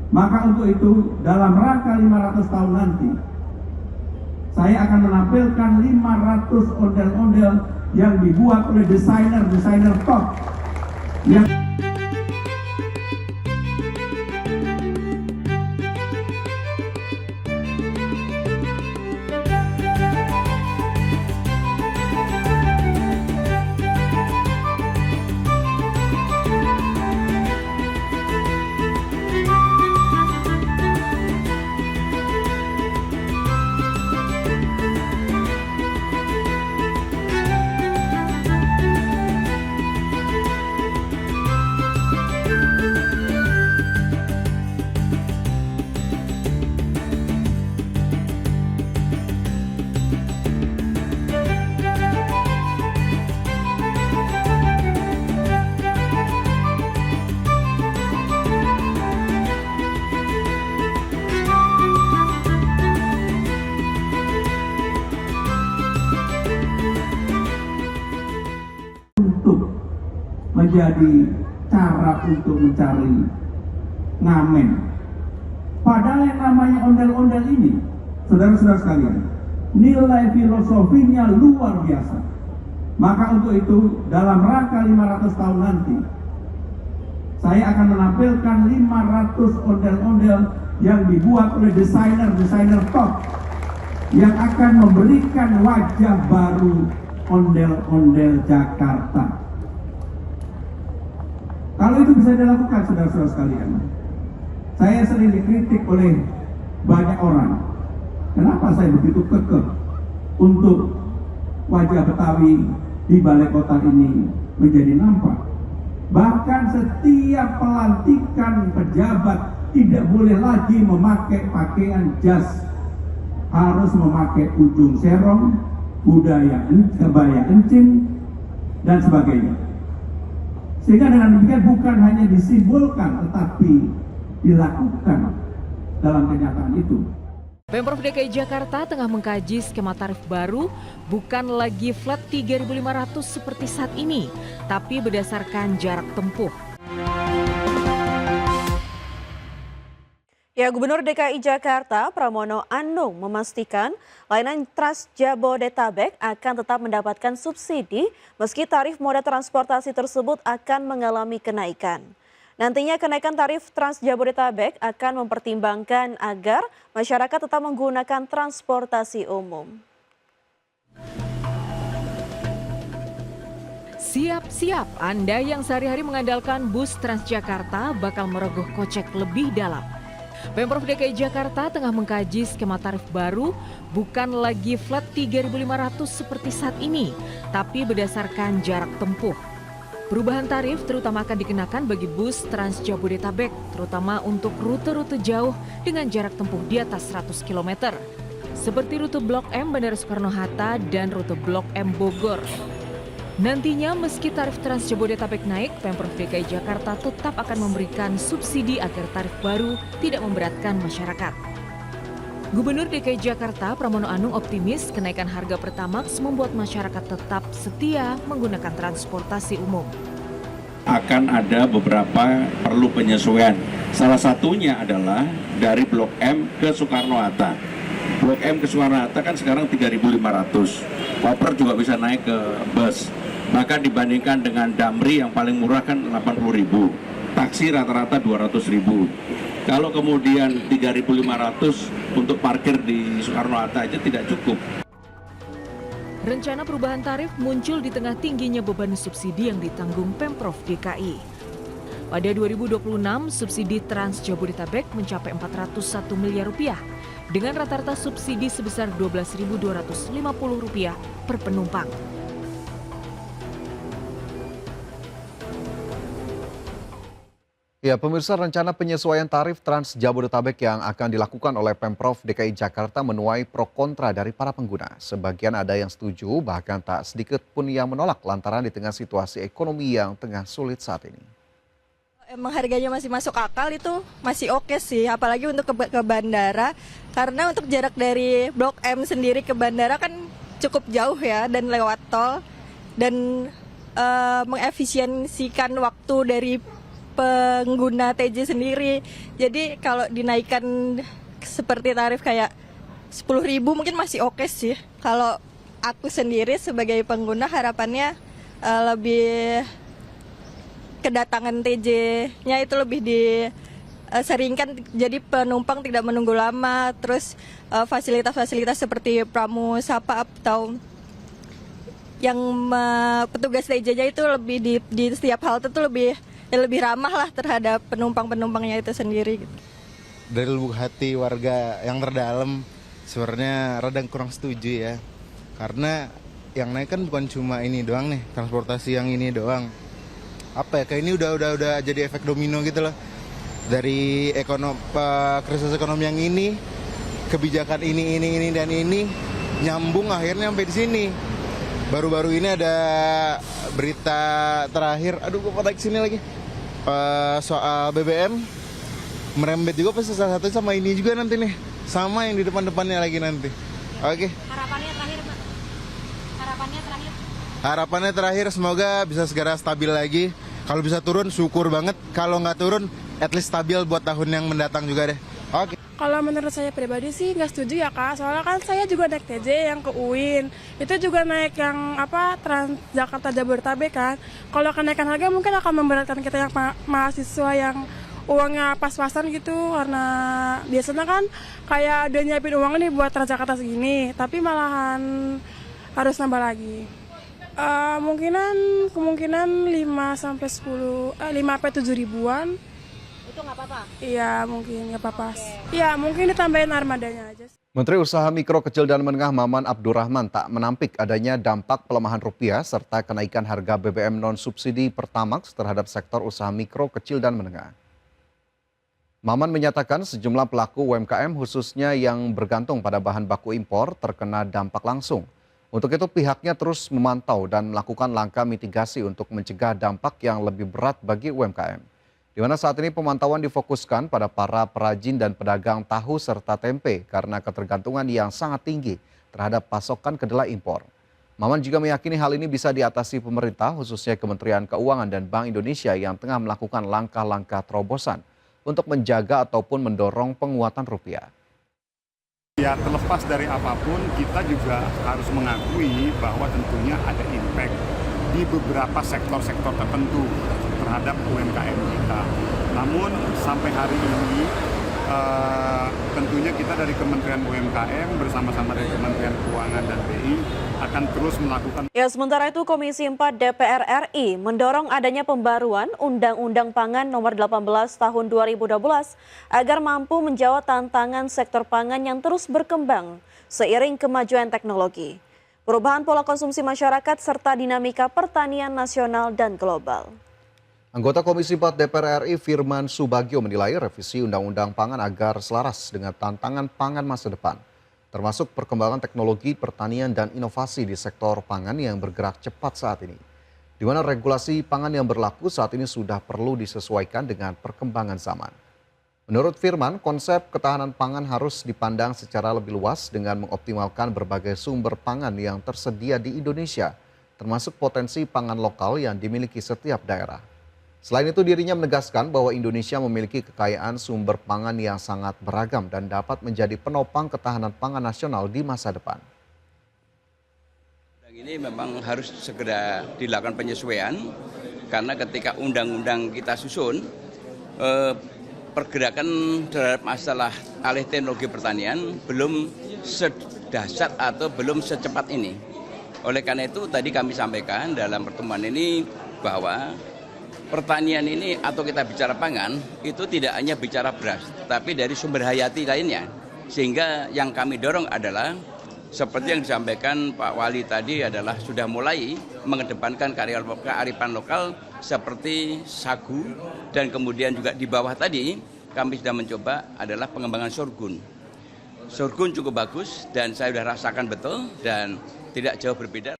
Maka untuk itu, dalam rangka 500 tahun nanti, saya akan menampilkan 500 ondel-ondel yang dibuat oleh desainer top yang untuk menjadi cara untuk mencari ngamen. Padahal yang namanya ondel-ondel ini, saudara-saudara sekalian, nilai filosofinya luar biasa. Maka untuk itu, dalam rangka 500 tahun nanti, saya akan menampilkan 500 ondel-ondel yang dibuat oleh desainer top yang akan memberikan wajah baru ondel-ondel Jakarta. Kalau itu bisa dilakukan, saudara-saudara sekalian, saya sering dikritik oleh banyak orang. Kenapa saya begitu kekeh untuk wajah Betawi di balai kota ini menjadi nampak? Bahkan setiap pelantikan pejabat tidak boleh lagi memakai pakaian jas, harus memakai ujung serong, kebaya encim, dan sebagainya. Sehingga dengan demikian bukan hanya disimbolkan, tetapi dilakukan dalam kenyataan itu. Pemprov DKI Jakarta tengah mengkaji skema tarif baru, bukan lagi flat 3.500 seperti saat ini, tapi berdasarkan jarak tempuh. Ya, Gubernur DKI Jakarta Pramono Anung memastikan layanan Trans Jabodetabek akan tetap mendapatkan subsidi meski tarif moda transportasi tersebut akan mengalami kenaikan. Nantinya kenaikan tarif Trans Jabodetabek akan mempertimbangkan agar masyarakat tetap menggunakan transportasi umum. Siap-siap, Anda yang sehari-hari mengandalkan bus Transjakarta bakal merogoh kocek lebih dalam. Pemprov DKI Jakarta tengah mengkaji skema tarif baru, bukan lagi flat 3.500 seperti saat ini, tapi berdasarkan jarak tempuh. Perubahan tarif terutama akan dikenakan bagi bus Trans Jabodetabek, terutama untuk rute-rute jauh dengan jarak tempuh di atas 100 km. Seperti rute Blok M Bandara Soekarno-Hatta dan rute Blok M Bogor. Nantinya meski tarif Trans Jabodetabek naik, Pemprov DKI Jakarta tetap akan memberikan subsidi agar tarif baru tidak memberatkan masyarakat. Gubernur DKI Jakarta Pramono Anung optimis kenaikan harga Pertamax membuat masyarakat tetap setia menggunakan transportasi umum. Akan ada beberapa perlu penyesuaian. Salah satunya adalah dari Blok M ke Soekarno-Hatta. Blok M ke Soekarno-Hatta kan sekarang 3.500. Koper juga bisa naik ke bus. Maka dibandingkan dengan Damri yang paling murah kan 80.000. Taksi rata-rata 200.000. Kalau kemudian 3.500 untuk parkir di Soekarno-Hatta aja tidak cukup. Rencana perubahan tarif muncul di tengah tingginya beban subsidi yang ditanggung Pemprov DKI. Pada 2026, subsidi Trans Jabodetabek mencapai Rp401 miliar dengan rata-rata subsidi sebesar Rp12.250 per penumpang. Ya, pemirsa, rencana penyesuaian tarif Trans Jabodetabek yang akan dilakukan oleh Pemprov DKI Jakarta menuai pro kontra dari para pengguna. Sebagian ada yang setuju, bahkan tak sedikit pun yang menolak lantaran di tengah situasi ekonomi yang tengah sulit saat ini. Emang harganya masih masuk akal, itu masih oke sih, apalagi untuk ke bandara. Karena untuk jarak dari Blok M sendiri ke bandara kan cukup jauh ya, dan lewat tol. Dan mengefisiensikan waktu dari pengguna TJ sendiri. Jadi kalau dinaikkan seperti tarif kayak 10.000 mungkin masih oke sih. Kalau aku sendiri sebagai pengguna harapannya lebih kedatangan TJ-nya itu lebih diseringkan, jadi penumpang tidak menunggu lama. Terus fasilitas-fasilitas seperti pramu sapa atau yang petugas TJ-nya itu lebih di setiap halte itu lebih ramah lah terhadap penumpang-penumpangnya itu sendiri gitu. Dari lubuk hati warga yang terdalam sebenarnya rada kurang setuju ya, karena yang naik kan bukan cuma ini doang nih, transportasi yang ini doang. Apa ya, kayak ini udah jadi efek domino gitu loh. Dari krisis ekonomi yang ini, kebijakan ini dan ini nyambung akhirnya sampai di sini. Baru-baru ini ada berita terakhir, aduh gue naik sini lagi, soal BBM merembet juga pasti salah satu sama ini juga nanti nih, sama yang di depan-depannya lagi nanti. Oke. Harapannya terakhir, Pak. Harapannya terakhir semoga bisa segera stabil lagi. Kalau bisa turun syukur banget. Kalau nggak turun, at least stabil buat tahun yang mendatang juga deh. Oke. Kalau menurut saya pribadi sih nggak setuju ya Kak. Soalnya kan saya juga naik TJ yang ke UIN. Itu juga naik yang Transjakarta Jabodetabek kan. Kalau kenaikan harga mungkin akan memberatkan kita yang mahasiswa yang uangnya pas-pasan gitu, karena biasanya kan kayak udah nyiapin uang nih buat Transjakarta segini, tapi malahan harus nambah lagi. Kemungkinan 5-7 ribuan. Itu nggak apa-apa? Iya, mungkin nggak apa-apa. Iya, mungkin ditambahin armadanya aja. Menteri Usaha Mikro, Kecil dan Menengah Maman Abdurrahman tak menampik adanya dampak pelemahan rupiah serta kenaikan harga BBM non-subsidi Pertamax terhadap sektor usaha mikro, kecil, dan menengah. Maman menyatakan sejumlah pelaku UMKM khususnya yang bergantung pada bahan baku impor terkena dampak langsung. Untuk itu pihaknya terus memantau dan melakukan langkah mitigasi untuk mencegah dampak yang lebih berat bagi UMKM. Di mana saat ini pemantauan difokuskan pada para perajin dan pedagang tahu serta tempe karena ketergantungan yang sangat tinggi terhadap pasokan kedelai impor. Maman juga meyakini hal ini bisa diatasi pemerintah khususnya Kementerian Keuangan dan Bank Indonesia yang tengah melakukan langkah-langkah terobosan untuk menjaga ataupun mendorong penguatan rupiah. Ya, terlepas dari apapun, kita juga harus mengakui bahwa tentunya ada impact di beberapa sektor-sektor tertentu terhadap UMKM kita. Namun sampai hari ini tentunya kita dari Kementerian UMKM bersama-sama dari Kementerian Keuangan dan BI akan terus melakukan. Ya, sementara itu Komisi 4 DPR RI mendorong adanya pembaruan Undang-Undang Pangan Nomor 18 Tahun 2012 agar mampu menjawab tantangan sektor pangan yang terus berkembang seiring kemajuan teknologi, perubahan pola konsumsi masyarakat serta dinamika pertanian nasional dan global. Anggota Komisi 4 DPR RI Firman Subagio menilai revisi Undang-Undang Pangan agar selaras dengan tantangan pangan masa depan, termasuk perkembangan teknologi pertanian dan inovasi di sektor pangan yang bergerak cepat saat ini. Di mana regulasi pangan yang berlaku saat ini sudah perlu disesuaikan dengan perkembangan zaman. Menurut Firman, konsep ketahanan pangan harus dipandang secara lebih luas dengan mengoptimalkan berbagai sumber pangan yang tersedia di Indonesia, termasuk potensi pangan lokal yang dimiliki setiap daerah. Selain itu dirinya menegaskan bahwa Indonesia memiliki kekayaan sumber pangan yang sangat beragam dan dapat menjadi penopang ketahanan pangan nasional di masa depan. Ini memang harus segera dilakukan penyesuaian karena ketika undang-undang kita susun, pergerakan terhadap masalah alih teknologi pertanian belum sedahsyat atau belum secepat ini. Oleh karena itu tadi kami sampaikan dalam pertemuan ini bahwa pertanian ini atau kita bicara pangan itu tidak hanya bicara beras, tapi dari sumber hayati lainnya. Sehingga yang kami dorong adalah seperti yang disampaikan Pak Wali tadi adalah sudah mulai mengedepankan kearifan lokal seperti sagu dan kemudian juga di bawah tadi kami sudah mencoba adalah pengembangan sorghum. Sorghum cukup bagus dan saya sudah rasakan betul dan tidak jauh berbeda.